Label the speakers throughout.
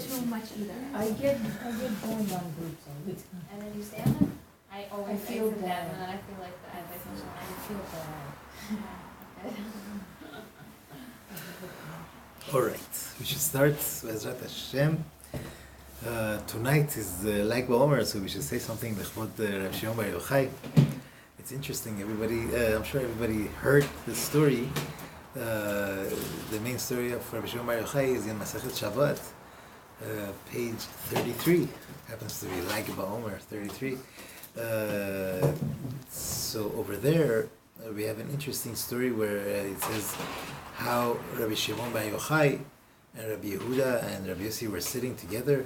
Speaker 1: too much either.
Speaker 2: I get going on groups all the time.
Speaker 1: And then you stay on them? I always
Speaker 2: feel
Speaker 1: exit
Speaker 2: bad.
Speaker 1: them, and then I feel like the antisocial.
Speaker 2: I feel bad.
Speaker 3: All right, we should start. Bezrat Hashem. Tonight is like baomer, so we should say something lechvod Rav Shimon Bar Yochai. It's interesting. Everybody, I'm sure everybody heard the story. The main story of Rav Shimon Bar Yochai is in Masechet Shabbat, page 33. Happens to be like baomer 33. So over there, we have an interesting story where it says how Rabbi Shimon Bar Yochai and Rabbi Yehuda and Rabbi Yossi were sitting together,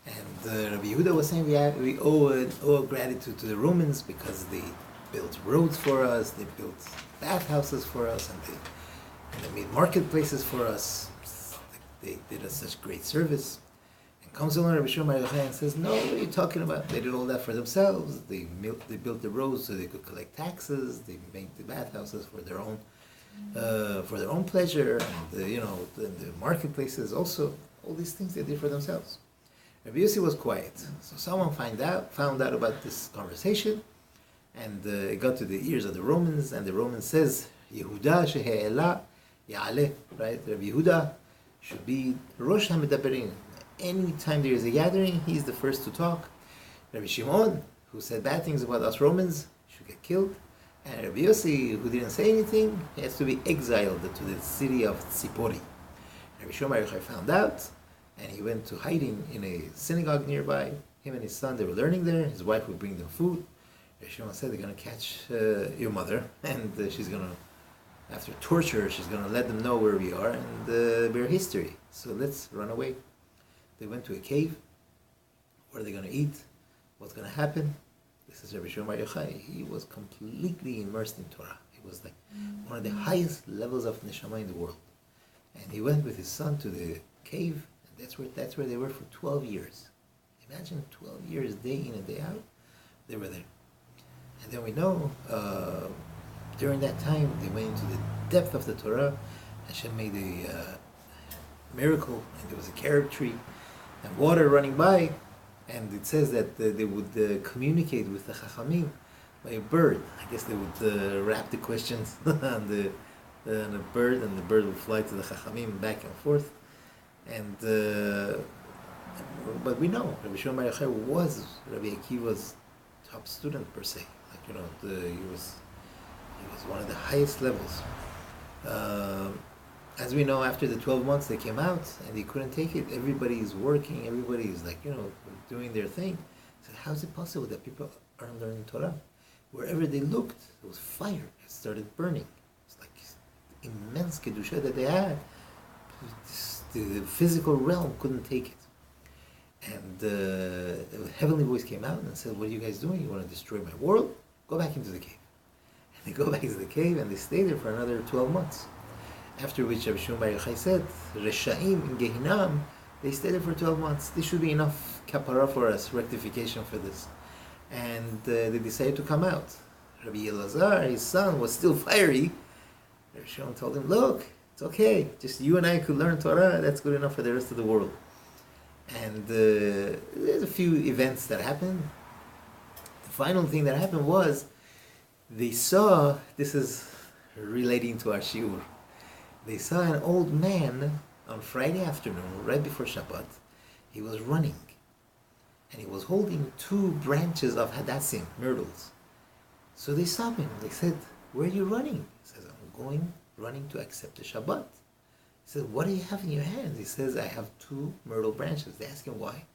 Speaker 3: and Rabbi Yehuda was saying we owe gratitude to the Romans because they built roads for us, they built bathhouses for us, and they made marketplaces for us. They did us such great service. And comes along Rabbi Shimon Bar Yochai and says, "No, what are you talking about? They did all that for themselves. They built the roads so they could collect taxes. They made the bathhouses for their own." For their own pleasure, and the marketplaces also, all these things they did for themselves. Rabbi Yossi was quiet, so someone found out about this conversation, and it got to the ears of the Romans, and the Roman says, Yehuda shehe'ela ya'aleh, right? Rabbi Yehuda should be Rosh HaMedaberin. Anytime there is a gathering, he's the first to talk. Rabbi Shimon, who said bad things about us Romans, should get killed. And Rabbi Yossi, who didn't say anything, he has to be exiled to the city of Tzipori. Rabbi Shimon Bar Yochai found out, and he went to hiding in a synagogue nearby. Him and his son, they were learning there. His wife would bring them food. Rabbi Shimon said, they're going to catch your mother, and she's going to, after torture, she's going to let them know where we are and their history. So let's run away. They went to a cave. What are they going to eat? What's going to happen? This is Rabbi Shimon Bar Yochai. He was completely immersed in Torah. He was like one of the highest levels of neshama in the world. And he went with his son to the cave, and that's where they were for 12 years. Imagine 12 years, day in and day out, they were there. And then we know, during that time, they went into the depth of the Torah. Hashem made a miracle, and there was a carob tree, and water running by. And it says that they would communicate with the Chachamim by a bird. I guess they would wrap the questions on a bird, and the bird would fly to the Chachamim back and forth. And but we know Rabbi Shimon Bar Yochai was Rabbi Akiva's top student per se. Like he was one of the highest levels. As we know, after the 12 months they came out and they couldn't take it. Everybody's working, everybody's doing their thing. So how is it possible that people aren't learning Torah? Wherever they looked, there was fire. It started burning. It's like immense kedusha that they had. The physical realm couldn't take it. And the heavenly voice came out and said, "What are you guys doing? You want to destroy my world? Go back into the cave." And they go back into the cave and they stay there for another 12 months. After which Rabbi Shimon Bar Yochai said, Reshaim in Gehinam, they stayed there for 12 months. This should be enough kapara for us, rectification for this. And they decided to come out. Rabbi Elazar, his son, was still fiery. Rabbi Shimon told him, look, it's okay. Just you and I could learn Torah. That's good enough for the rest of the world. And there's a few events that happened. The final thing that happened was they saw, this is relating to our shiur, they saw an old man on Friday afternoon, right before Shabbat. He was running, and he was holding 2 branches of hadassim, myrtles. So they stopped him. They said, "Where are you running?" He says, "I'm running to accept the Shabbat." He said, "What do you have in your hands?" He says, "I have 2 myrtle branches." They ask him why.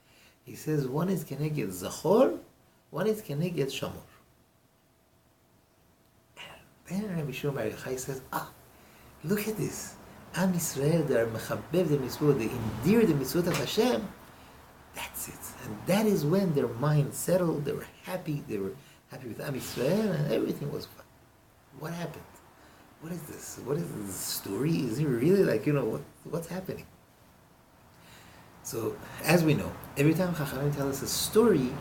Speaker 3: He says, "One is keneged zachor, one is keneged shamor." And then Rabbi Shimon Bar Yochai says, look at this. Am Yisrael, they are mechabev the mitzvot, they endear the mitzvot of Hashem. That's it. And that is when their mind settled, they were happy with Am Yisrael, and everything was fine. What happened? What is this? What is this story? Is it really what's happening? So, as we know, every time Chachamim tell us a story,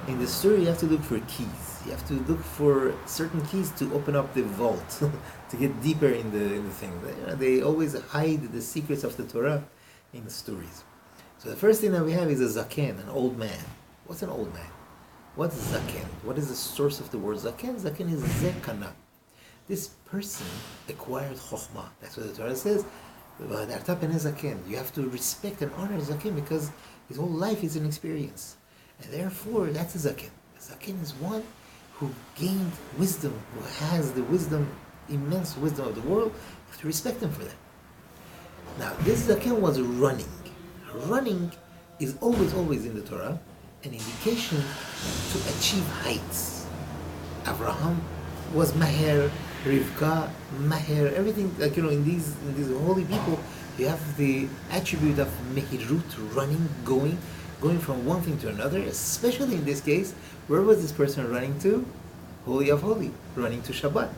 Speaker 3: in the story you have to look for keys. You have to look for certain keys to open up the vault, to get deeper in the thing. They always hide the secrets of the Torah in the stories. So the first thing that we have is a zaken, an old man. What's an old man? What's zaken? What is the source of the word zaken? Zaken is zekana. This person acquired chokhmah. That's what the Torah says. You have to respect and honor zaken because his whole life is an experience. And therefore, that's a zaken. A zaken is one who gained wisdom, who has the wisdom, immense wisdom of the world. You have to respect him for that. Now, this zaken was running. Running is always in the Torah an indication to achieve heights. Abraham was maher, Rivka, maher, everything, like, in these holy people, you have the attribute of mehirut, running, going from one thing to another, especially in this case, where was this person running to? Holy of Holy, running to Shabbat.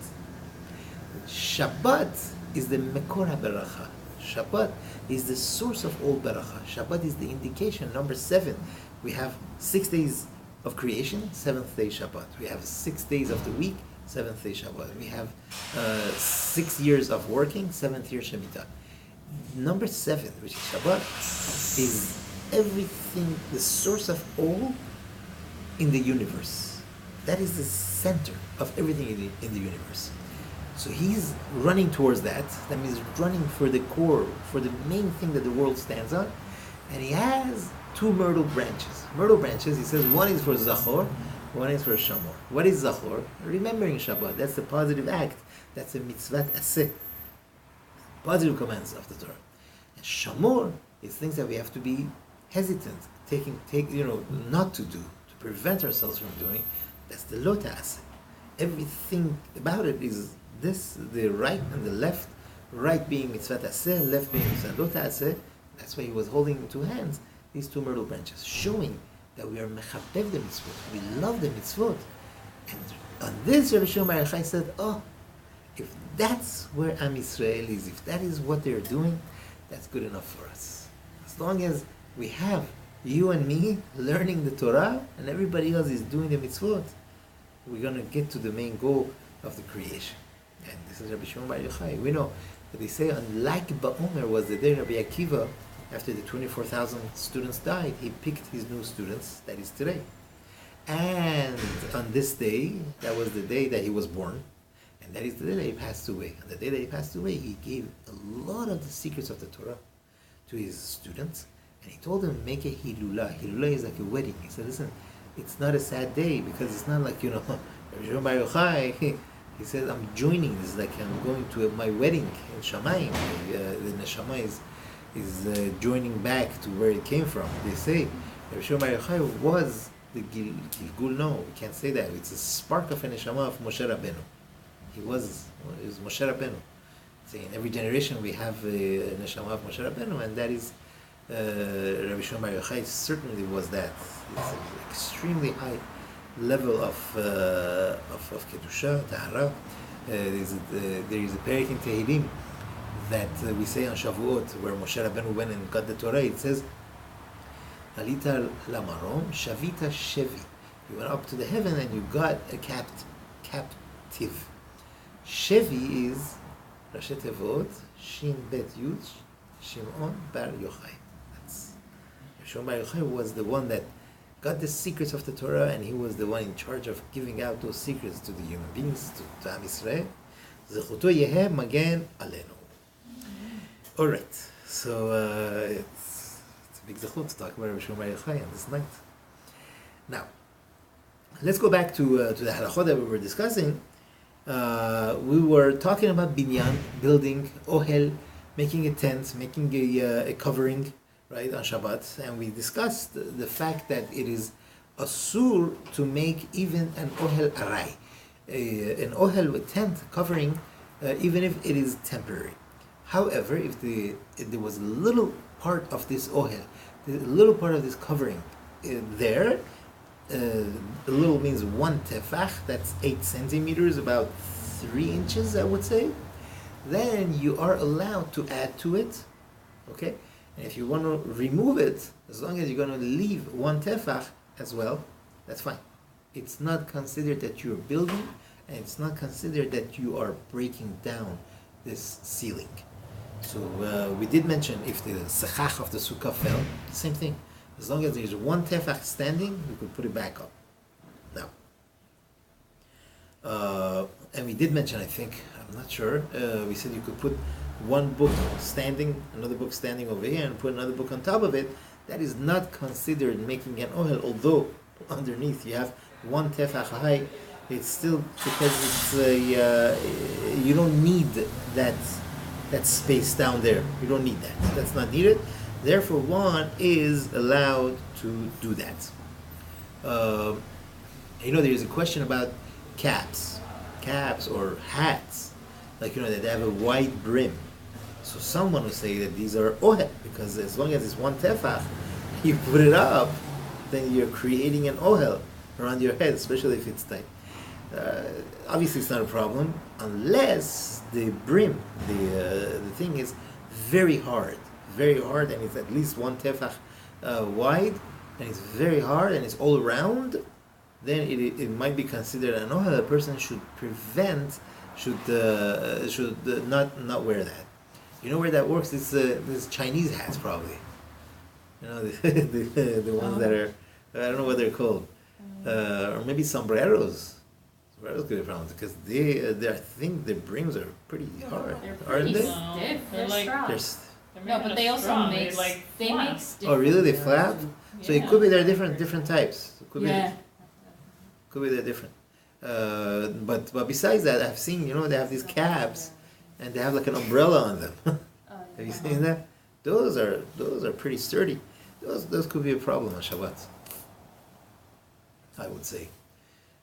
Speaker 3: Shabbat is the Mekor HaBeracha. Shabbat is the source of all Beracha. Shabbat is the indication. Number 7, we have 6 days of creation, 7th day Shabbat. We have 6 days of the week, 7th day Shabbat. We have 6 years of working, 7th year Shemitah. Number 7, which is Shabbat, is everything, the source of all in the universe. That is the center of everything in the universe. So he's running towards that. That means running for the core, for the main thing that the world stands on. And he has 2 myrtle branches. Myrtle branches, he says, one is for Zachor, one is for Shamor. What is Zachor? Remembering Shabbat. That's the positive act. That's a mitzvat aseh. Positive commands of the Torah. And Shamor is things that we have to be hesitant, not to do, to prevent ourselves from doing. That's the lo ta'aseh. Everything about it is this, the right and the left, right being mitzvah aseh, left being mitzvah lo ta'aseh. That's why he was holding in 2 hands these 2 myrtle branches, showing that we are mechabev the mitzvot, we love the mitzvot. And on this, Rabbi Shlomo Bar Yochai said, if that's where Am Yisrael is, if that is what they're doing, that's good enough for us. As long as we have you and me learning the Torah, and everybody else is doing the mitzvot, we're going to get to the main goal of the creation. And this is Rabbi Shlomo Bar Yochai. We know that they say, unlike baomer was the day Rabbi Akiva, after the 24,000 students died, he picked his new students, that is today. And on this day, that was the day that he was born, and that is the day that he passed away. On the day that he passed away, he gave a lot of the secrets of the Torah to his students, and he told them, make a hilulah. Hilulah is like a wedding. He said, listen, it's not a sad day, because it's not like, Rabbi Shlomo Bar Yochai, he said, I'm joining. This is like I'm going to my wedding in Shamayim. The neshama is joining back to where it came from. They say Rabbi Shlomo Bar Yochai was the Gilgul. No, we can't say that. It's a spark of a neshama of Moshe Rabbeinu. He was Moshe Rabbeinu. So in every generation we have a neshama of Moshe Rabbeinu, and that is Rabbi Shlomo Bar Yochai certainly was that. It's an extremely high level of kedusha, tahara. There is a parak in Tehillim that we say on Shavuot, where Moshe Rabbeinu went and got the Torah. It says, "Alita lamarom, shavita shevi." You went up to the heaven and you got a captive. Shevi is Rashi Tevot Shin Bet Yud Shimon Bar Yochai. That's Shimon Bar Yochai was the one that got the secrets of the Torah, and he was the one in charge of giving out those secrets to the human beings, to Am Yisrael. Zechuto Yeheh Magen Alenu. All right, so it's a big zechut to talk about Rabbi Shlomo Bar Yochai on this night. Now, let's go back to the halachot that we were discussing. We were talking about binyan, building, ohel, making a tent, making a covering, right, on Shabbat, and we discussed the fact that it is asur to make even an ohel aray, an ohel, a tent covering, even if it is temporary. However, if there was a little part of this ohel, a little part of this covering there, a little means 1 tefach, that's 8 centimeters, about 3 inches, I would say, then you are allowed to add to it, okay? And if you want to remove it, as long as you're going to leave 1 tefach as well, that's fine. It's not considered that you're building, and it's not considered that you are breaking down this ceiling. So we did mention if the sechach of the sukkah fell, same thing. As long as there's one tefach standing, we could put it back up. Now, and we did mention, I think, I'm not sure, we said you could put one book standing, another book standing over here, and put another book on top of it. That is not considered making an ohel, although underneath you have one tefach high. It's still because it's you don't need that space down there. You don't need that. That's not needed. Therefore, one is allowed to do that. There is a question about caps or hats, like that they have a wide brim. So someone will say that these are ohel because as long as it's one tefach, you put it up, then you're creating an ohel around your head, especially if it's tight. Obviously, it's not a problem unless the brim, the thing is very hard, and it's at least one tefach wide, and it's very hard, and it's all around. Then it might be considered an ohel. A person should not wear that. You know where that works? It's this Chinese hats probably. The ones that are, I don't know what they're called, or maybe sombreros. Sombreros could be problem because I think the brims are pretty hard,
Speaker 1: They're
Speaker 3: aren't
Speaker 1: pretty
Speaker 3: they?
Speaker 1: stiff. They're
Speaker 2: like-
Speaker 1: strong.
Speaker 3: They're
Speaker 1: No, but they also make they make stiff.
Speaker 3: Oh, really? They flap? So it could be they're different types. It could
Speaker 2: Yeah.
Speaker 3: could be they're different. But besides that, I've seen they have these caps, and they have like an umbrella on them. Have you seen that? Those are pretty sturdy. Those could be a problem on Shabbat, I would say.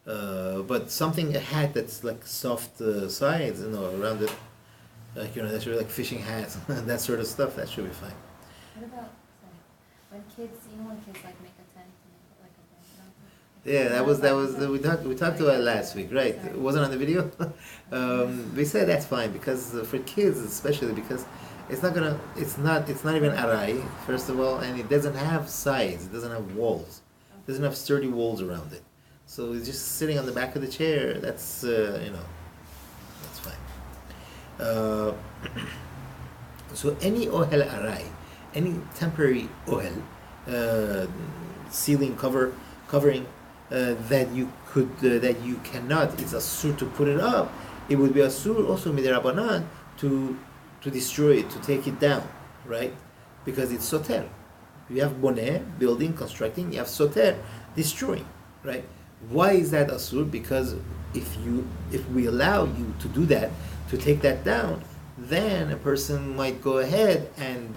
Speaker 3: But a hat that's like soft sides, around it, like that's really like fishing hats, that sort of stuff. That should be fine.
Speaker 1: What about when kids like make a tent and they put like a blanket on top?
Speaker 3: Yeah, we talked about it last week, right? It wasn't on the video. We said that's fine because for kids, especially because it's not even arai first of all, and it doesn't have sides, it doesn't have walls, it doesn't have sturdy walls around it. So it's just sitting on the back of the chair. That's that's fine. So any ohel arai, any temporary ohel, ceiling covering that you cannot, it's asur to put it up. It would be asur also midirabanan to destroy it, to take it down, right? Because it's soter. You have boneh, building, constructing. You have soter, destroying, right? Why is that asur? Because if we allow you to do that, to take that down, then a person might go ahead and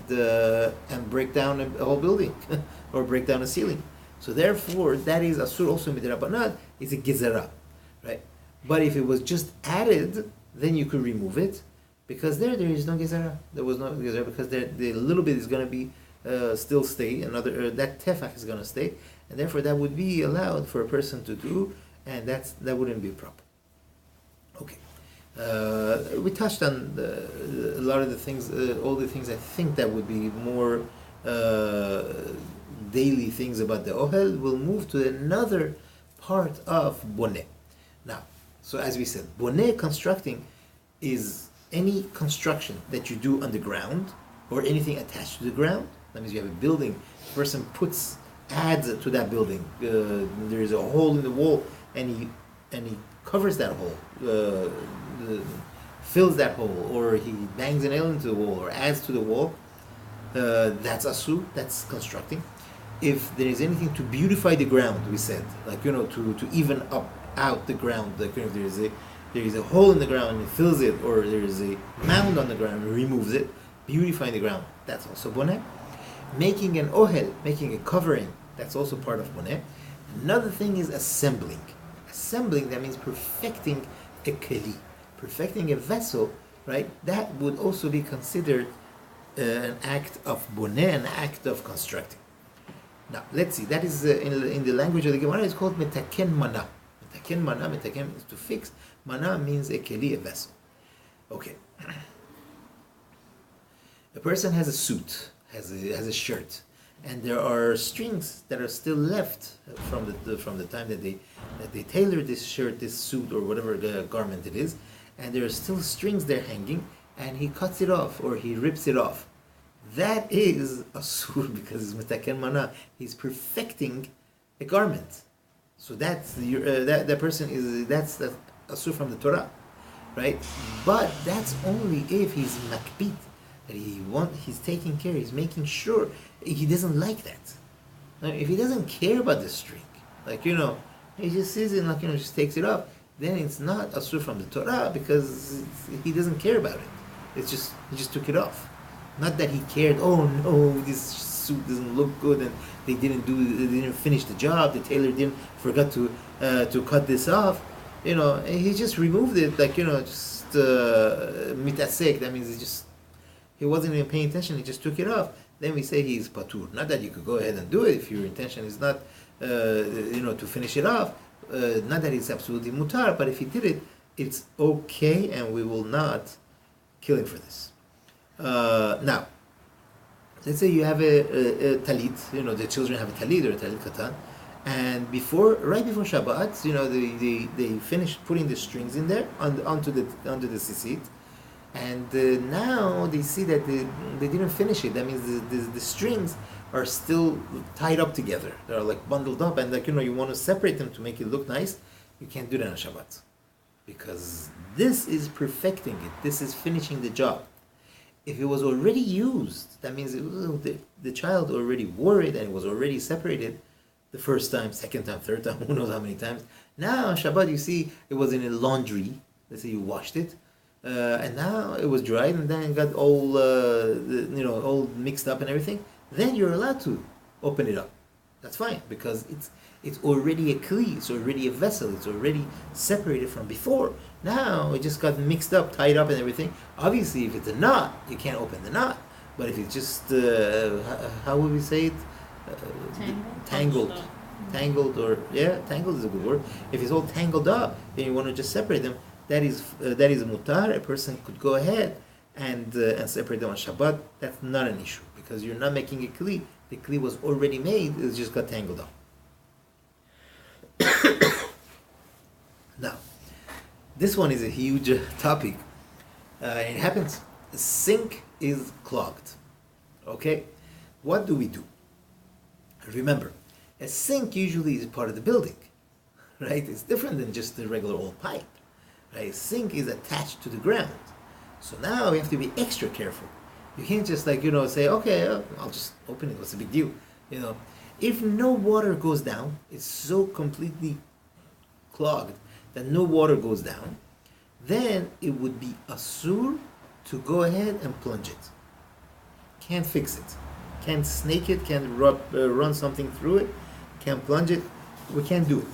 Speaker 3: break down a whole building or break down a ceiling. So therefore, that is asur also midrabanan. It's a gezerah, right? But if it was just added, then you could remove it, because there is no gezerah. There was no gezerah because the little bit is going to be still stay. That tefach is going to stay, and therefore that would be allowed for a person to do, and that wouldn't be a problem. Okay. We touched on a lot of the things, all the things I think that would be more daily things about the ohel. We'll move to another part of boneh. Now, so as we said, boneh constructing is any construction that you do on the ground or anything attached to the ground. That means you have a building, the person adds to that building. There is a hole in the wall, and he covers that hole, fills that hole, or he bangs a nail into the wall or adds to the wall. That's asur, that's constructing. If there is anything to beautify the ground, we said, like to even out the ground, like if there is a hole in the ground and he fills it, or there is a mound on the ground and he removes it, beautifying the ground, that's also boneh. Making an ohel, making a covering, that's also part of boneh. Another thing is assembling. Assembling, that means perfecting a keli, perfecting a vessel, right? That would also be considered an act of boneh, an act of constructing. Now, let's see, that is in the language of the Gemara, it's called metaken mana. Metaken is to fix. Mana means a keli, a vessel. Okay. A person has a suit, has a shirt, and there are strings that are still left from the time that they tailored this shirt, this suit, or whatever garment it is, and there are still strings there hanging. and he cuts it off or he rips it off. That is asur because it's metaken mana. He's perfecting a garment. So that's that person that's asur from the Torah, right? But that's only if he's makpid, that he's taking care, he's making sure he doesn't like that. Now, if he doesn't care about the string, he just sees it and just takes it off, then it's not asur from the Torah because he doesn't care about it. It's just he just took it off. Not that he cared. Oh no, this suit doesn't look good, and they didn't finish the job. The tailor forgot to cut this off. He just removed it, just mitasek. That means he wasn't even paying attention. He just took it off. Then we say he's patur. Not that you could go ahead and do it if your intention is not, to finish it off. Not that it's absolutely mutar, but if he did it, it's okay, and we will not kill him for this. Now, let's say you have a talit, the children have a talit or a talit katan, and right before Shabbat, they finish putting the strings in there onto the sisit, and now they see that they didn't finish it. That means the strings are still tied up together. They're like bundled up, and you want to separate them to make it look nice. You can't do that on Shabbat because this is perfecting it. This is finishing the job. If it was already used, that means the child already wore it and it was already separated the first time, second time, third time, who knows how many times. Now on Shabbat, you see it was in a laundry. Let's say you washed it, and now it was dried and then it got all all mixed up and everything. Then you're allowed to open it up. That's fine because it's already a kli, it's already a vessel, it's already separated from before. Now it just got mixed up, tied up and everything. Obviously, if it's a knot, you can't open the knot. But if it's just, how would we say it? Tangled, tangled is a good word. If it's all tangled up, then you want to just separate them. That is a mutar. A person could go ahead and separate them on Shabbat. That's not an issue because you're not making a kli. The kli was already made. It just got tangled up. Now, this one is a huge topic. It happens. A sink is clogged. Okay? What do we do? Remember, a sink usually is part of the building. Right? It's different than just the regular old pipe. Right? A sink is attached to the ground. So now we have to be extra careful. You can't just say, okay, I'll just open it. What's the big deal? If no water goes down, it's so completely clogged that no water goes down, then it would be asur to go ahead and plunge it. Can't fix it. Can't snake it, can't run something through it, can't plunge it. We can't do it.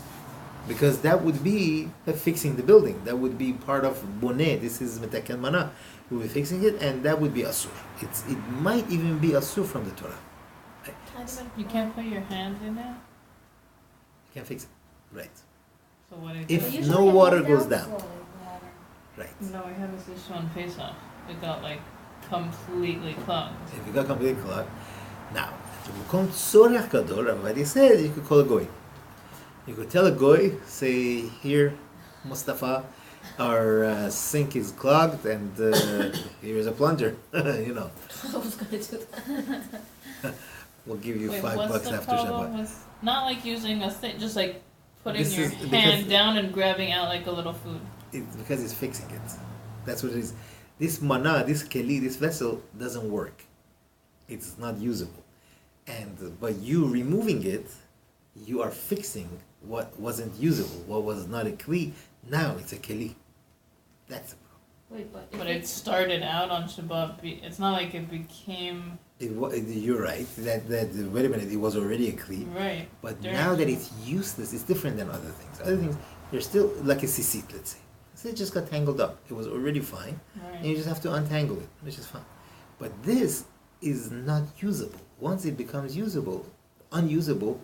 Speaker 3: Because that would be fixing the building. That would be part of boneh. This is metaken mana. We'll be fixing it, and that would be asur. It might even be asur from the Torah.
Speaker 4: You can't put your hands in it?
Speaker 3: You can't fix it. Right.
Speaker 4: So what is
Speaker 3: If
Speaker 4: it?
Speaker 3: no water goes down. Right.
Speaker 4: No, I had this issue on Pesach. It got completely clogged.
Speaker 3: If it got completely clogged, now, Rabbi said you could call a goy. You could tell a goy, say, here, Mustafa, our sink is clogged and here's a plunger.
Speaker 1: I was going to do that.
Speaker 3: We'll give you
Speaker 4: Wait,
Speaker 3: $5
Speaker 4: what's the
Speaker 3: after
Speaker 4: problem
Speaker 3: Shabbat.
Speaker 4: with not using a thing, just putting
Speaker 3: This
Speaker 4: your
Speaker 3: is
Speaker 4: hand
Speaker 3: because-
Speaker 4: down and grabbing out a little food.
Speaker 3: It's because it's fixing it. That's what it is. This mana, this keli, this vessel doesn't work. It's not usable. And by you removing it, you are fixing what wasn't usable, what was not a kli. Now it's a keli. That's the problem.
Speaker 1: Wait,
Speaker 4: But it started out on Shabbat. It's not like it became
Speaker 3: You're right. That wait a minute, it was already a kli.
Speaker 4: right.
Speaker 3: But
Speaker 4: During
Speaker 3: now that
Speaker 4: Shabbat.
Speaker 3: it's useless, it's different than other things. Other things, you're still like a sisit, let's say. So it just got tangled up. It was already fine. And you
Speaker 4: Right.
Speaker 3: just have to untangle it, which is fine. But this is not usable. Once it becomes unusable,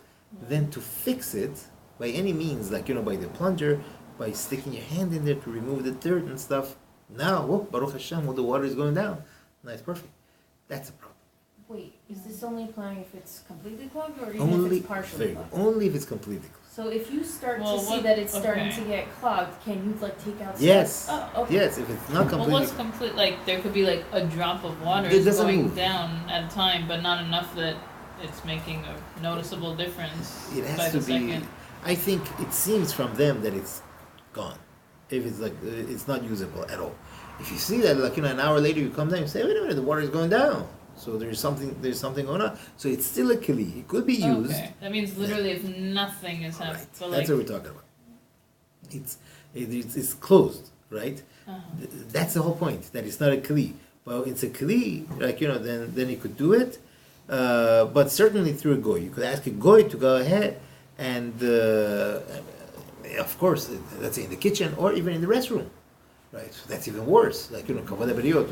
Speaker 3: then to fix it by any means, by the plunger, by sticking your hand in there to remove the dirt and stuff, now, Baruch Hashem, the water is going down. Now it's perfect. That's a problem.
Speaker 2: Wait, is this only applying if it's completely clogged or even
Speaker 3: Only,
Speaker 2: if it's partially
Speaker 3: very
Speaker 2: clogged?
Speaker 3: good. Only if it's completely closed.
Speaker 2: So if you start
Speaker 4: Well,
Speaker 2: to see
Speaker 4: what-
Speaker 2: that it's starting
Speaker 4: okay.
Speaker 2: to get clogged, can you like take out
Speaker 3: Yes.
Speaker 2: stuff? Oh, okay.
Speaker 3: Yes, if it's not
Speaker 4: Well,
Speaker 3: completely.
Speaker 4: what's complete? Like there could be like a drop of water
Speaker 3: It doesn't
Speaker 4: going
Speaker 3: move.
Speaker 4: down at a time, but not enough that it's making a noticeable difference
Speaker 3: It
Speaker 4: by
Speaker 3: has
Speaker 4: the
Speaker 3: to be.
Speaker 4: second.
Speaker 3: I think it seems from them that it's gone. If it's like it's not usable at all. If you see that, like an hour later, you come down, you say, "Wait a minute, the water is going down." So there's something going on. So it's still a keli. It could be used.
Speaker 4: Okay, that means literally if nothing is happening,
Speaker 3: Right.
Speaker 4: so
Speaker 3: That's
Speaker 4: like,
Speaker 3: what we're talking about. It's closed, right? That's the whole point. That it's not a kli. Well, it's a kli, like then you could do it. But certainly through a goy, you could ask a goy to go ahead and, of course, let's say in the kitchen or even in the restroom, right? That's even worse. Like kavod habriot,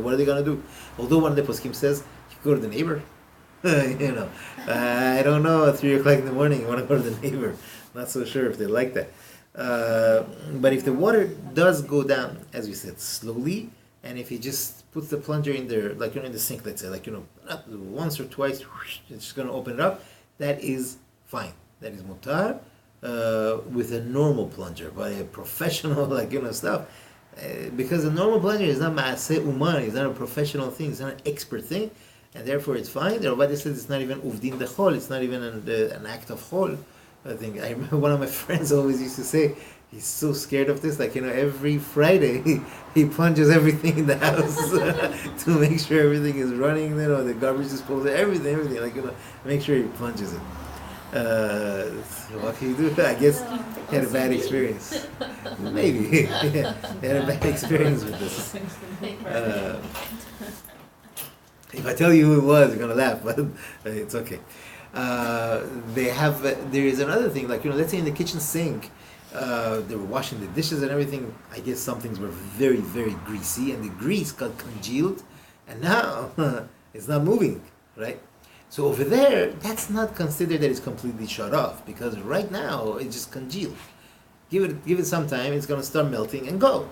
Speaker 3: what are they gonna do? Although one of the poskim says you go to the neighbor. I don't know. At 3:00 in the morning, you want to go to the neighbor. Not so sure if they like that. But if the water does go down, as we said, slowly, and if he just puts the plunger in there, like in the sink, let's say, like once or twice, it's just going to open it up. That is fine. That is mutar with a normal plunger, but a professional, like stuff. Because a normal plunger is not maaseh uman, it's not a professional thing, it's not an expert thing, and therefore it's fine. The Rabbi says it's not even uvdin de chol, it's not even an act of chol. I think I remember one of my friends always used to say he's so scared of this. Like every Friday he plunges everything in the house to make sure everything is running. The garbage disposal, everything. Like make sure he plunges it. What can you do? I guess he had a bad experience. Maybe he had a bad experience with this. If I tell you who it was, you're gonna laugh, but it's okay. There is another thing, like let's say in the kitchen sink, they were washing the dishes and everything. I guess some things were very, very greasy, and the grease got congealed, and now it's not moving, right? So over there, that's not considered that it's completely shut off, because right now it's just congealed. Give it some time, it's going to start melting and go.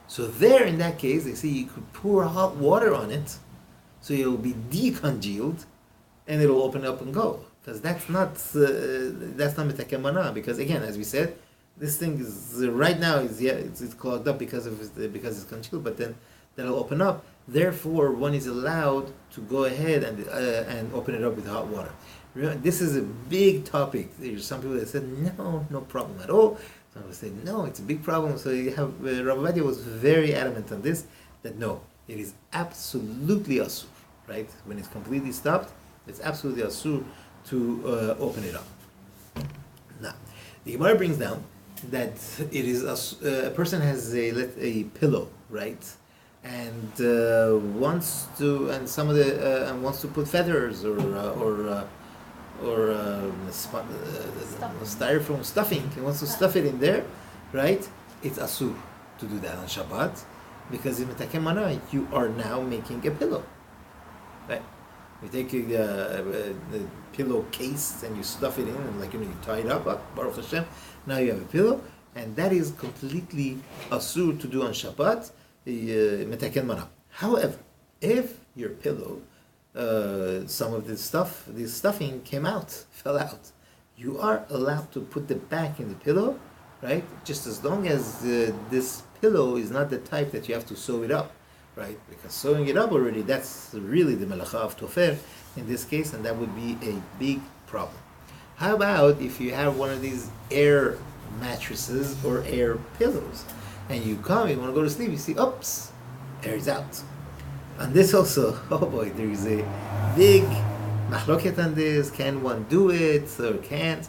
Speaker 3: So there, in that case, they say you could pour hot water on it, so it'll be decongealed, and it'll open up and go. Because that's not metaken mana. Because again, as we said, this thing is right now it's clogged up because it's congealed, but then that'll open up. Therefore, one is allowed to go ahead and open it up with hot water. Remember, this is a big topic. There's some people that said no problem at all. Some people say no, it's a big problem. So you have Rav Ovadia was very adamant on this, that no, it is absolutely asur, right? When it's completely stopped, it's absolutely asur to open it up. Now, the Gemara brings down that it is a person has a pillow, right? And wants to put feathers or styrofoam stuffing. He wants to stuff it in there, right? It's asur to do that on Shabbat, because in metaken mana you are now making a pillow, right? You take the pillow case and you stuff it in, and you tie it up. Baruch Hashem, now you have a pillow, and that is completely asur to do on Shabbat. Metaken mana. However, if your pillow, some of this stuffing fell out, you are allowed to put the back in the pillow, right? Just as long as this pillow is not the type that you have to sew it up, right? Because sewing it up already, that's really the melacha of tofer in this case, and that would be a big problem. How about if you have one of these air mattresses or air pillows, and you come, you want to go to sleep, you see, oops, air is out. And this also, oh boy, there is a big machloket on this. Can one do it or can't?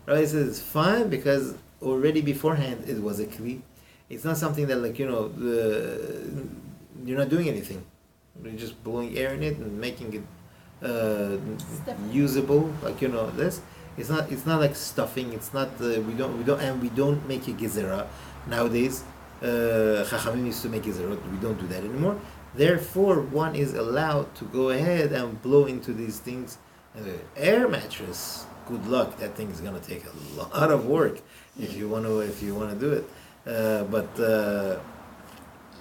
Speaker 3: Right? It says it's fine because already beforehand it was a kli. It's not something that you're not doing anything. You're just blowing air in it and making it usable. This. It's not like stuffing. It's not. We don't make a gezerah nowadays. Chachamim used to make gezerot. We don't do that anymore. Therefore, one is allowed to go ahead and blow into these things. Air mattress. Good luck. That thing is going to take a lot of work if you want to do it. But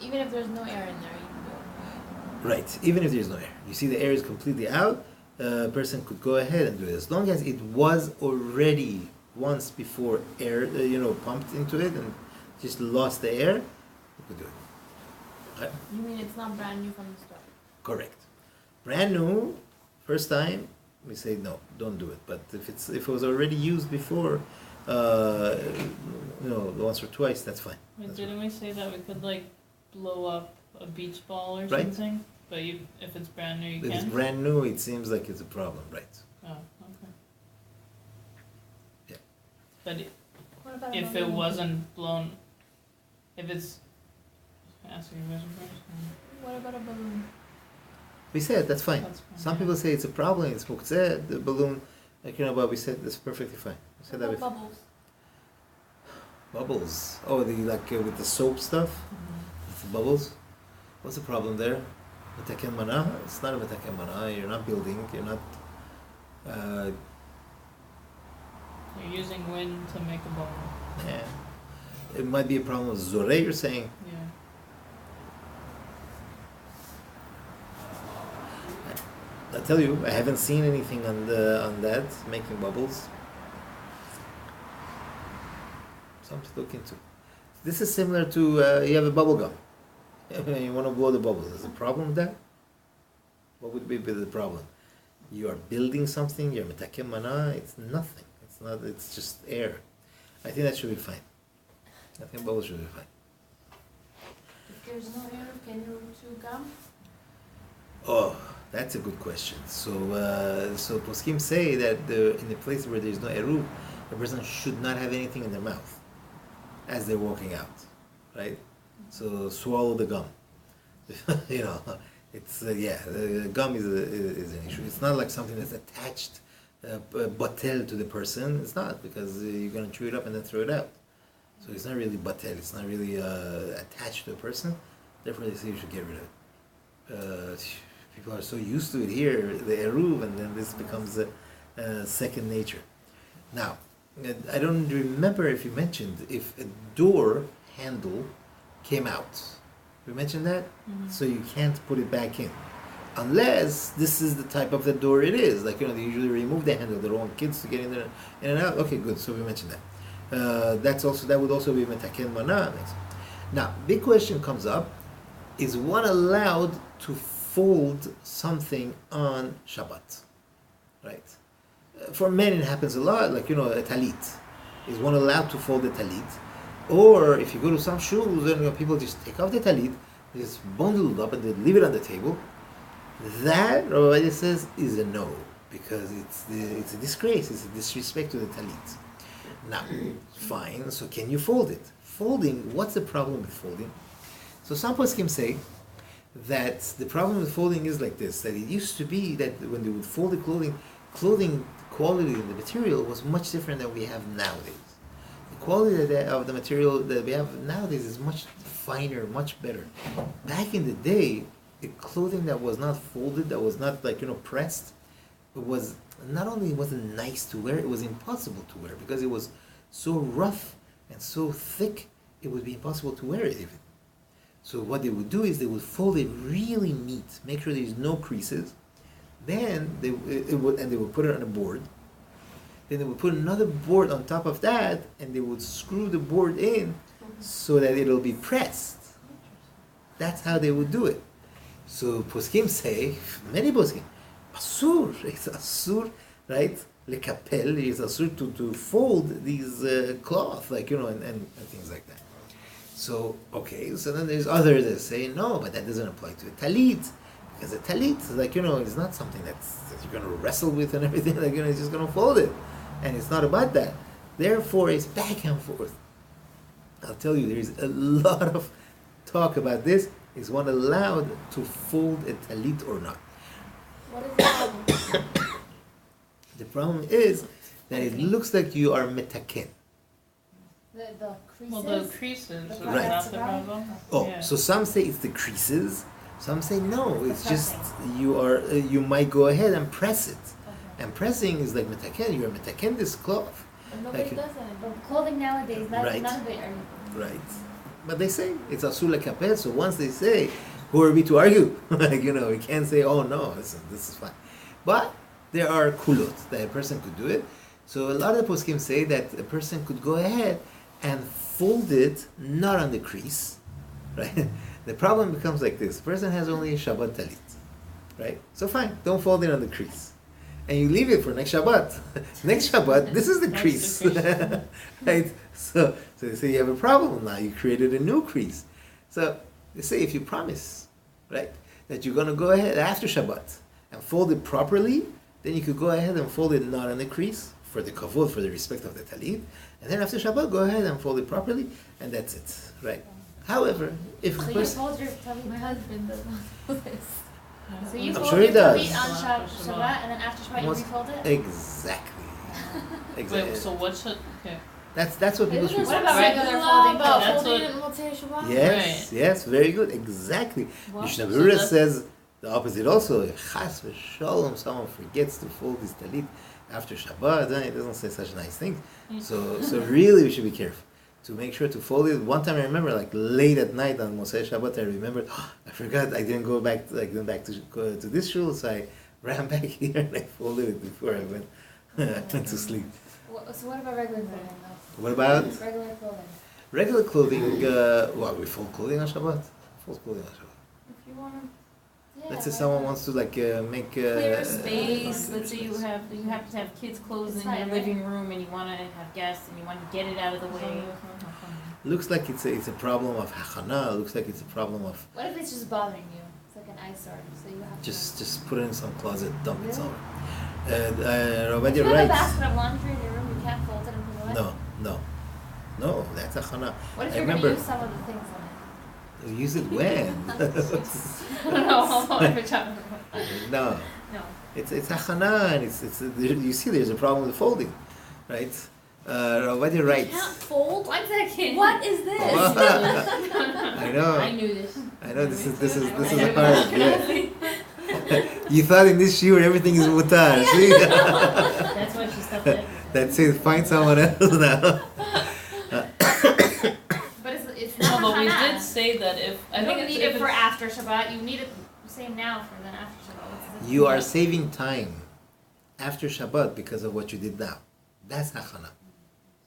Speaker 1: even if there's no air in there, you can do it.
Speaker 3: Right. Even if there's no air. You see the air is completely out, a person could go ahead and do it. As long as it was already once before air, pumped into it and just lost the air, you could do it. Okay?
Speaker 2: You mean it's not brand new from the start?
Speaker 3: Correct. Brand new, first time, we say no, don't do it. But if it was already used before, once or twice, that's fine.
Speaker 4: Wait,
Speaker 3: That's
Speaker 4: didn't we say that we could like blow up a beach ball or
Speaker 3: Right.
Speaker 4: something? But if it's brand new, you
Speaker 3: If it's
Speaker 4: can.
Speaker 3: brand new, it seems like it's a problem, right?
Speaker 4: Oh, okay.
Speaker 3: Yeah.
Speaker 4: But
Speaker 1: What about
Speaker 4: if it wasn't blown, if it's asking you guys a question.
Speaker 2: What about a balloon?
Speaker 3: We said that's fine.
Speaker 4: That's fine.
Speaker 3: Some people say it's a problem. It's muktzeh, the balloon, but we said that's perfectly fine. We said that
Speaker 2: What about
Speaker 3: before.
Speaker 2: bubbles?
Speaker 3: Bubbles. Oh, with the soap stuff. With the bubbles. What's the problem there? Metaken mana? It's not a metaken mana. You're not building. You're not.
Speaker 4: You're using wind to make a bubble.
Speaker 3: Yeah. It might be a problem with zore. You're saying.
Speaker 4: Yeah.
Speaker 3: I tell you, I haven't seen anything on that making bubbles. Something to look into. This is similar to you have a bubble gum. You want to blow the bubbles. Is there a problem with that? What would be the problem? You are building something. You're metaken mana. It's nothing. It's not. It's just air. I think that should be fine. I think bubbles should be fine.
Speaker 2: If there's no air, can you chew gum?
Speaker 3: Oh, that's a good question. So poskim say that in a place where there is no eruv, a person should not have anything in their mouth as they're walking out, right? So swallow the gum. It's the gum is an issue. It's not like something that's attached, batel to the person. It's not, because you're gonna chew it up and then throw it out. So it's not really batel. It's not really attached to a person. Therefore, they say you should get rid of it. People are so used to it here, the eruv, and then this becomes a second nature. Now, I don't remember if you mentioned if a door handle came out. We mentioned that?
Speaker 4: Mm-hmm.
Speaker 3: So you can't put it back in. Unless this is the type of the door it is. Like, they usually remove the handle. They don't want kids to get in there in and out. Okay, good. So we mentioned that. That would also be metaken mana. Now, big question comes up. Is one allowed to fold something on Shabbat? Right? For men it happens a lot, like, a talit. Is one allowed to fold the talit? Or if you go to some shuls, then people just take off the talit, they just bundle it up and they leave it on the table. That, Rabbi says, is a no, because it's a disgrace, it's a disrespect to the talit. Now, fine, so can you fold it? Folding, what's the problem with folding? So some poskim say that the problem with folding is like this, that it used to be that when they would fold the clothing quality of the material was much different than we have nowadays. The quality of the material that we have nowadays is much finer, much better. Back in the day, the clothing that was not folded, that was not pressed, it was not only it wasn't nice to wear, it was impossible to wear, because it was so rough and so thick, it would be impossible to wear it even. So what they would do is they would fold it really neat, make sure there's no creases. Then they would put it on a board. Then they would put another board on top of that, and they would screw the board in so that it'll be pressed. That's how they would do it. So poskim say, many poskim, asur, it's asur, right? Lekapel, it's asur to fold these cloth, and things like that. So, okay, so then there's others that say, no, but that doesn't apply to a talit. Because a talit, it's not something that you're going to wrestle with and everything, it's just going to fold it. And it's not about that. Therefore, it's back and forth. I'll tell you, there's a lot of talk about this. Is one allowed to fold a talit or not?
Speaker 2: What is the problem?
Speaker 3: The problem is that it looks like you are metaken.
Speaker 1: The creases.
Speaker 4: Well, the creases,
Speaker 1: The
Speaker 4: is
Speaker 1: part
Speaker 4: that
Speaker 1: that's
Speaker 4: the
Speaker 1: right?
Speaker 4: problem?
Speaker 3: Oh,
Speaker 4: Yeah.
Speaker 3: so some say it's the creases. Some say no, it's
Speaker 1: The
Speaker 3: just
Speaker 1: pressing.
Speaker 3: you might go ahead and press it.
Speaker 1: Okay.
Speaker 3: And pressing is like metaken. You're metaken this cloth.
Speaker 2: But nobody
Speaker 3: Like-
Speaker 2: does that.
Speaker 1: But clothing nowadays,
Speaker 3: Right.
Speaker 1: none of it are.
Speaker 3: Right. But they say it's asur lekapel. So once they say who are we to argue? Like, we can't say, oh no, listen, this is fine. But there are kulot that a person could do it. So a lot of the poskim say that a person could go ahead and fold it not on the crease, right? The problem becomes like this: the person has only a Shabbat talit, right? So fine, don't fold it on the crease, and you leave it for next Shabbat. Next Shabbat, this is the crease, right? So they say you have a problem now. You created a new crease. So they say if you promise, right, that you're gonna go ahead after Shabbat and fold it properly, then you could go ahead and fold it not on the crease for the kavod, for the respect of the talit, and then after Shabbat go ahead and fold it properly, and that's it, right? However, if
Speaker 1: So
Speaker 3: a
Speaker 1: you
Speaker 3: person,
Speaker 1: fold your talit. My husband does not do this. So you
Speaker 3: I'm
Speaker 1: fold
Speaker 3: sure he
Speaker 1: your
Speaker 3: does.
Speaker 1: talit on Shabbat, and then after Shabbat you
Speaker 3: Most-
Speaker 1: refold it.
Speaker 3: exactly, exactly.
Speaker 4: Wait, so what's it? Okay.
Speaker 3: That's what people should.
Speaker 1: What about
Speaker 4: Right.
Speaker 1: regular folding?
Speaker 2: About
Speaker 4: That's
Speaker 2: folding
Speaker 4: what-
Speaker 2: it in Motzei Shabbat?
Speaker 3: Yes,
Speaker 4: Right.
Speaker 3: yes, very good, exactly.
Speaker 1: Well,
Speaker 3: Mishnah
Speaker 4: so
Speaker 3: Berurah
Speaker 4: that's-
Speaker 3: says the opposite also. If chas v'shalom, someone forgets to fold his talit after Shabbat, then it doesn't say such nice things. So really, we should be careful to make sure to fold it. One time I remember, like late at night on Mosei Shabbat, I remembered, I forgot I didn't go back. Like went back to go to this shul, so I ran back here and I folded it before I went went to sleep.
Speaker 1: So what about regular clothing though?
Speaker 3: What about
Speaker 1: Regular clothing.
Speaker 3: regular clothing? Well, we fold clothing on Shabbat. Fold clothing on Shabbat.
Speaker 2: If you want to
Speaker 1: Yeah,
Speaker 3: Let's say
Speaker 1: why
Speaker 3: someone
Speaker 1: not?
Speaker 3: wants to like make
Speaker 2: clear space, let's say you have to have kids' clothes
Speaker 1: It's
Speaker 2: in your
Speaker 1: fine, right?
Speaker 2: living room and you want to have guests and you want to get it out of the way.
Speaker 3: Looks like it's a problem of hachana. Looks like it's a problem of
Speaker 1: What if it's just bothering you? It's like an eyesore, so you have
Speaker 3: just put it in some closet, dump it
Speaker 1: Really?
Speaker 3: somewhere.
Speaker 1: If you
Speaker 3: You're
Speaker 1: have a
Speaker 3: right.
Speaker 1: basket of laundry in your room, you can't fold it and put it away?
Speaker 3: No, that's hachana.
Speaker 1: What if
Speaker 3: I
Speaker 1: you're
Speaker 3: remember-
Speaker 1: going to use some of the things on it?
Speaker 3: Use it when?
Speaker 1: I don't know, every time.
Speaker 3: No,
Speaker 1: No.
Speaker 3: it's hachana, and it's you see there's a problem with folding, right? What you're right.
Speaker 2: You can't fold?
Speaker 1: 1 second.
Speaker 2: What is this?
Speaker 3: I know.
Speaker 2: I knew this.
Speaker 3: I know this is a hard. Yeah. You thought in this shiur everything is mutar. See?
Speaker 2: That's why she stopped it.
Speaker 3: That's it. Find someone else now.
Speaker 1: But it's
Speaker 4: No,
Speaker 1: not
Speaker 4: but we
Speaker 1: hana.
Speaker 4: did say that if I
Speaker 1: You
Speaker 4: think
Speaker 1: don't
Speaker 4: it's,
Speaker 1: need
Speaker 4: if
Speaker 1: it for
Speaker 4: it's-
Speaker 1: after Shabbat. You need it same now for then after Shabbat. What's the
Speaker 3: You are saving time after Shabbat because of what you did now. That's hachana.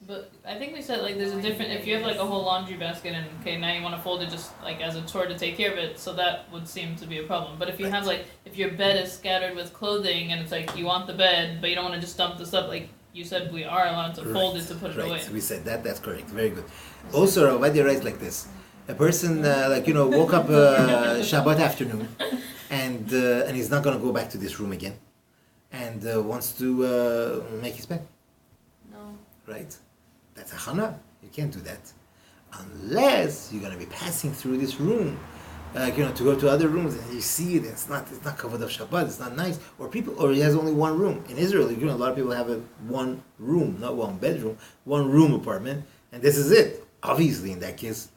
Speaker 4: But I think we said like there's a different if you have like a whole laundry basket and okay now you want to fold it just like as a chore to take care of it, so that would seem to be a problem. But if you have like if your bed is scattered with clothing and it's like you want the bed but you don't want to just dump the stuff, like you said we are allowed to fold it to put it away.
Speaker 3: We said that. That's correct. Very good. Also, Rabbi writes like this: a person, woke up Shabbat afternoon, and he's not going to go back to this room again, and wants to make his bed.
Speaker 1: No.
Speaker 3: Right? That's a chana. You can't do that unless you're going to be passing through this room. To go to other rooms and you see it, it's not covered of Shabbat, it's not nice. Or he has only one room. In Israel, a lot of people have one room, not one bedroom, one room apartment, and this is it. Obviously, in that case,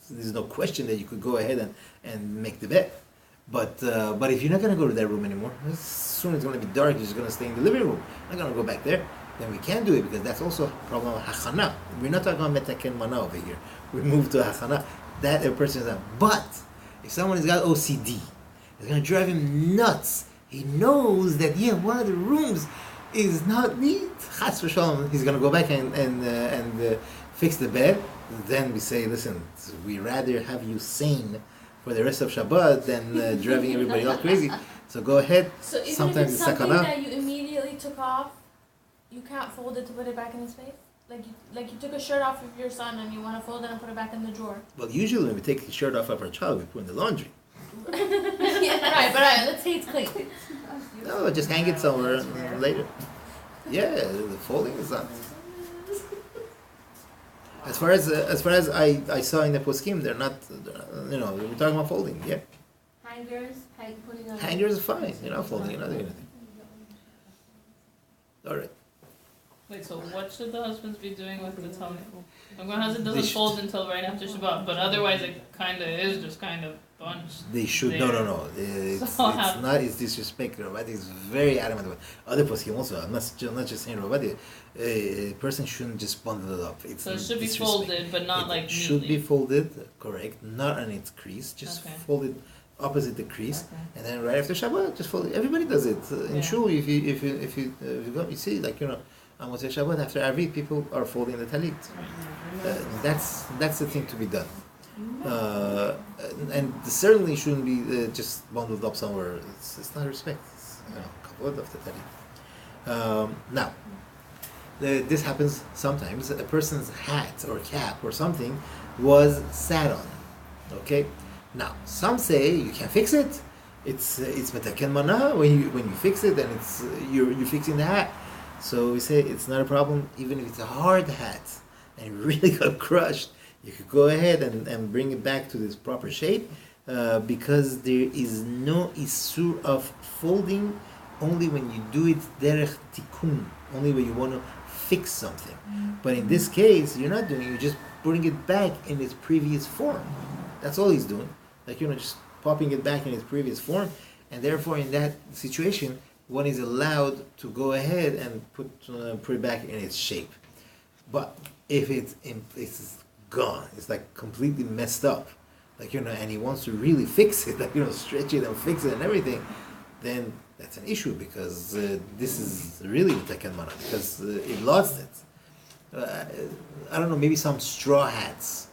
Speaker 3: there's no question that you could go ahead and make the bed. But if you're not going to go to that room anymore, as soon as it's going to be dark, you're just going to stay in the living room. You're not going to go back there. Then we can do it because that's also a problem of hachana. We're not talking about metaken mana over here. We move to hachana. That a person is not. But if someone has got OCD, it's going to drive him nuts. He knows that one of the rooms is not neat. Chas v'shalom, he's going to go back and fix the bed. Then we say, listen, we rather have you sane for the rest of Shabbat than driving everybody all crazy. So go ahead.
Speaker 2: So even
Speaker 3: Sometimes
Speaker 2: if it's
Speaker 3: it's
Speaker 2: something
Speaker 3: sakana.
Speaker 2: that you immediately took off, you can't fold it to put it back in its place? Like you took a shirt off of your son and you want to fold it and put it back in the drawer.
Speaker 3: Well, usually when we take the shirt off of our child, we put it in the laundry.
Speaker 2: Yeah, but let's say it's clean.
Speaker 3: No, just hang it somewhere later. Yeah, the folding is on. As far as I saw in the poskim, they're not. We're talking about folding. Yeah,
Speaker 1: Hangers, putting on.
Speaker 3: hangers are fine. You're not folding. You're not doing anything. All right.
Speaker 4: Wait, so what should the husbands be doing with the talit? Like my husband
Speaker 3: They
Speaker 4: doesn't
Speaker 3: should-
Speaker 4: fold until right after Shabbat, but otherwise it kind of is just kind of bunched.
Speaker 3: They should.
Speaker 4: there.
Speaker 3: No. It's
Speaker 4: So how-
Speaker 3: not. It's disrespect. Ravadi is very adamant about. Other poskim also. I'm not just saying Ravadi. A person shouldn't just bundle it up. It's
Speaker 4: So it should be
Speaker 3: disrespect.
Speaker 4: folded, but not
Speaker 3: It
Speaker 4: like
Speaker 3: should be
Speaker 4: neatly.
Speaker 3: folded, correct, not on its crease, just
Speaker 4: Okay.
Speaker 3: folded opposite the crease,
Speaker 4: Okay.
Speaker 3: and then right after Shabbat, just fold it. Everybody does it. In
Speaker 4: Yeah.
Speaker 3: shul, if you go, you see, like, on Motzei Shabbat after Arvit, people are folding the talit. That's the thing to be done. And certainly shouldn't be just bundled up somewhere. It's not respect. It's, kavod of the talit. Now, this happens sometimes. A person's hat or cap or something was sat on. Okay. Now, some say you can fix it. It's metaken mana when you fix it, and it's you're fixing the hat. So we say it's not a problem even if it's a hard hat and it really got crushed. You could go ahead and bring it back to this proper shape because there is no issur of folding only when you do it derech tikkun, only when you want to fix something. But in this case, you're not doing it, you're just putting it back in its previous form. That's all he's doing. Like, just popping it back in its previous form. And therefore, in that situation, one is allowed to go ahead and put it back in its shape. But if it's gone, it's like completely messed up, like, and he wants to really fix it, like, stretch it and fix it and everything, then that's an issue because this is really metaken mana because it lost it. I don't know, maybe some straw hats,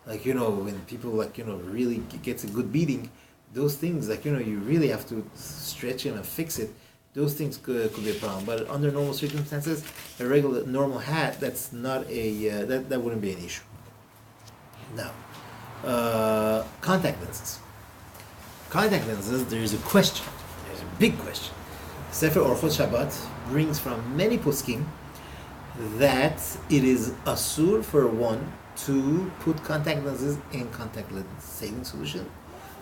Speaker 3: like, when people, like, really gets a good beating, those things, like, you really have to stretch it and fix it. Those things could be a problem, but under normal circumstances, a regular normal hat, that's not that wouldn't be an issue. Now, contact lenses. Contact lenses, there's a question. There's a big question. Sefer Orchot Shabbat brings from many poskim that it is asur for one to put contact lenses in contact lens saving solution,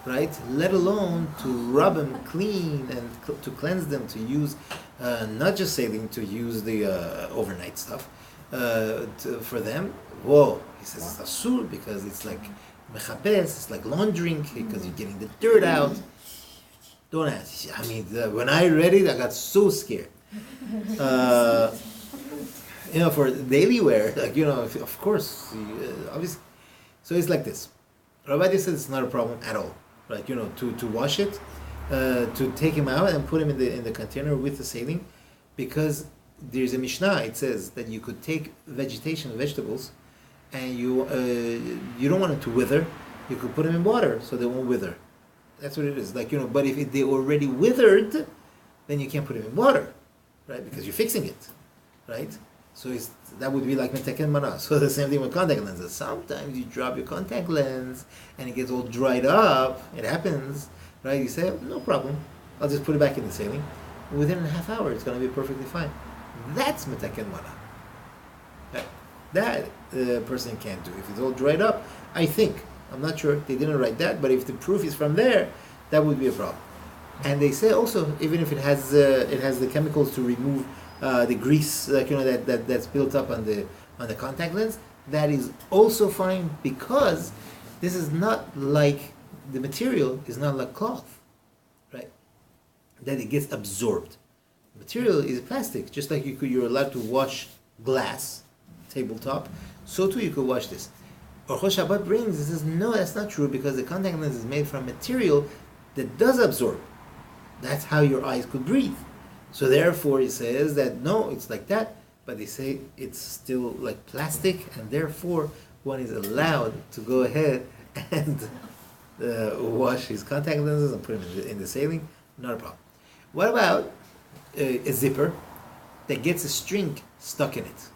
Speaker 3: right? Let alone to rub them clean and to cleanse them, to use not just saline, to use the overnight stuff for them. Whoa, he says it's asur because it's like mechapes, it's like laundering because you're getting the dirt out. Don't ask. I mean, when I read it, I got so scared. For daily wear, like, of course, obviously. So it's like this. Rabbi says it's not a problem at all, right? To wash it, to take him out and put him in the container with the saline, because there's a Mishnah. It says that you could take vegetables, and you don't want it to wither. You could put them in water so they won't wither. That's what it is. Like, but if they already withered, then you can't put them in water, right? Because you're fixing it, right? So that would be like metaken mana. So the same thing with contact lenses. Sometimes you drop your contact lens and it gets all dried up. It happens, right? You say, no problem. I'll just put it back in the saline. Within a half hour, it's going to be perfectly fine. That's metaken mana. That person can't do. If it's all dried up, I'm not sure, they didn't write that, but if the proof is from there, that would be a problem. And they say also, even if it has the chemicals to remove the grease, like, that's built up on the contact lens, that is also fine because this is not like, the material is not like cloth, right? That it gets absorbed. The material is plastic, just like you're allowed to wash glass, tabletop, so too you could wash this. Orchot Shabbat brings, it says, no, that's not true because the contact lens is made from material that does absorb. That's how your eyes could breathe. So therefore it says that no, it's like that, but they say it's still like plastic, and therefore one is allowed to go ahead and wash his contact lenses and put them in the saline. Not a problem. What about a zipper that gets a string stuck in it?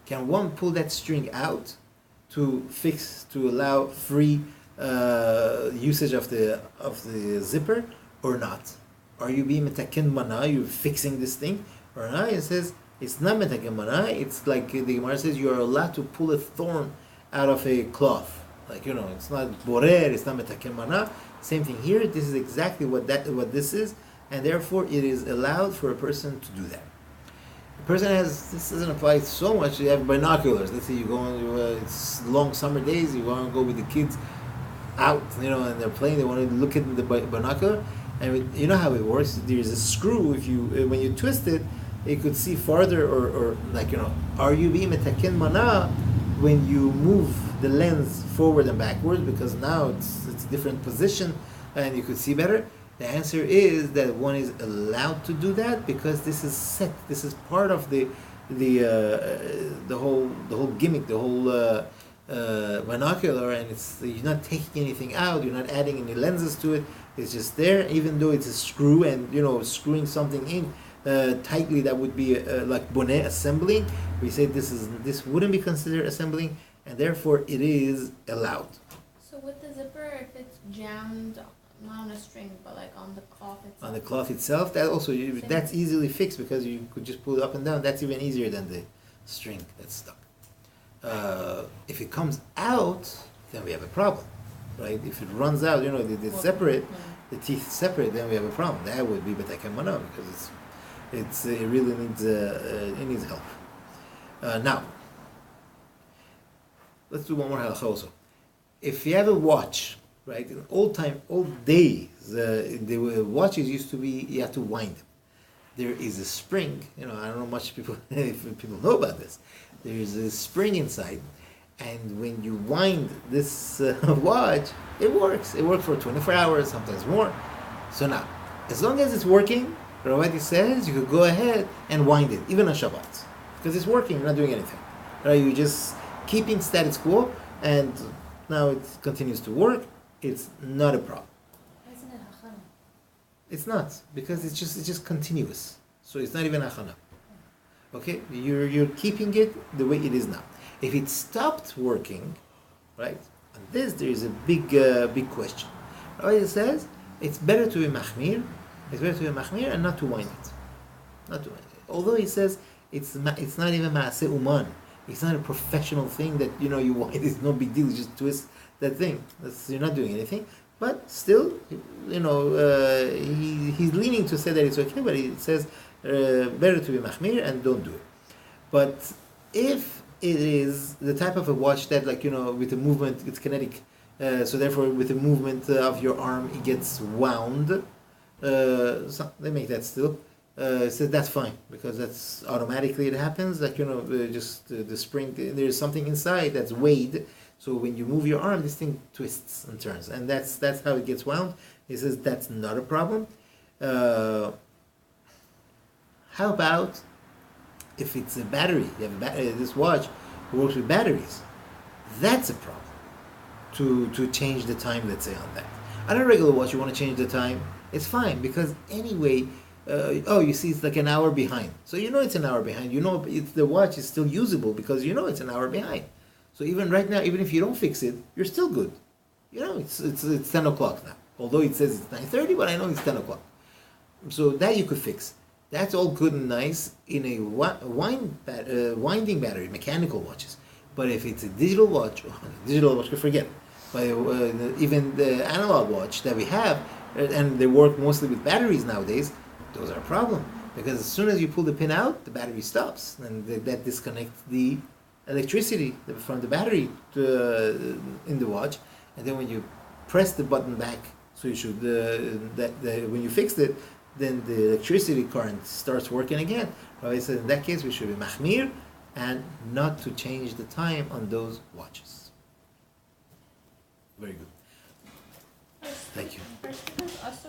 Speaker 3: Can one pull that string out to allow free usage of the zipper or not? Are you being metaken mana? You're fixing this thing or not? It says it's not metaken mana. It's like the Gemara says you are allowed to pull a thorn out of a cloth. Like, it's not borer. It's not metaken mana. Same thing here. This is exactly what this is, and therefore it is allowed for a person to do that. A person has, this doesn't apply so much. You have binoculars. Let's say you go on, it's long summer days. You want to go with the kids out, and they're playing. They want to look at the binocular, and you know how it works. There's a screw. If you when you twist it, you could see farther, or are you being metaken mana when you move the lens forward and backwards, because now it's a different position and you could see better. The answer is that one is allowed to do that because this is set. This is part of the whole gimmick, the whole binocular, and you're not taking anything out. You're not adding any lenses to it. It's just there, even though it's a screw, and screwing something in tightly, that would be like bonnet assembling. We say this wouldn't be considered assembling, and therefore it is allowed.
Speaker 2: So with the zipper, if it's jammed, not on a string, but like on the cloth itself.
Speaker 3: On the cloth itself, that also that's easily fixed because you could just pull it up and down. That's even easier than the string that's stuck. If it comes out, then we have a problem, right? If it runs out, it's separate, the teeth separate, then we have a problem. That would be metaken mana because it really needs help. Now, let's do one more halacha also. If you have a watch, right, in old days, the watches used to be, you have to wind them. There is a spring, I don't know much people if people know about this. There is a spring inside, and when you wind this watch, it works. It works for 24 hours, sometimes more. So now, as long as it's working, Ravati says you could go ahead and wind it, even on Shabbat, because it's working. You're not doing anything. Right? You're just keeping status quo, and now it continues to work. It's not a problem.
Speaker 1: Isn't it hachana?
Speaker 3: It's not, because it's just continuous. So it's not even hachana. Okay, you're keeping it the way it is now. If it stopped working, right, on this there is a big question. It says it's better to be machmir. It's better to be machmir and not to wind it. Not to wind it. Although he says it's not even maaseh uman. It's not a professional thing that you wind. It's no big deal. You just twist that thing. You're not doing anything. But still, he's leaning to say that it's okay. But he says better to be machmir and don't do it. But if it is the type of a watch that, with the movement, it's kinetic, so therefore with the movement of your arm, it gets wound. So they make that still. So that's fine, because that's automatically it happens. Just the spring, there's something inside that's weighed. So when you move your arm, this thing twists and turns, and that's how it gets wound. He says that's not a problem. How about if it's a battery? You have this watch works with batteries. That's a problem. To change the time, let's say, on that. On a regular watch, you want to change the time. It's fine, because anyway, you see it's like an hour behind. So it's an hour behind. The watch is still usable because it's an hour behind. So even right now, even if you don't fix it, you're still good. It's 10 o'clock now. Although it says it's 9:30, but I know it's 10 o'clock. So that you could fix. That's all good and nice in a winding battery, mechanical watches. But if it's a digital watch, could forget it. But even the analog watch that we have, and they work mostly with batteries nowadays, those are a problem. Because as soon as you pull the pin out, the battery stops. And that disconnects the electricity from the battery in the watch. And then when you press the button back, so you should, when you fixed it, then the electricity current starts working again. Right? So in that case, we should be machmir and not to change the time on those watches. Very good. Thank you.
Speaker 2: Are stickers usher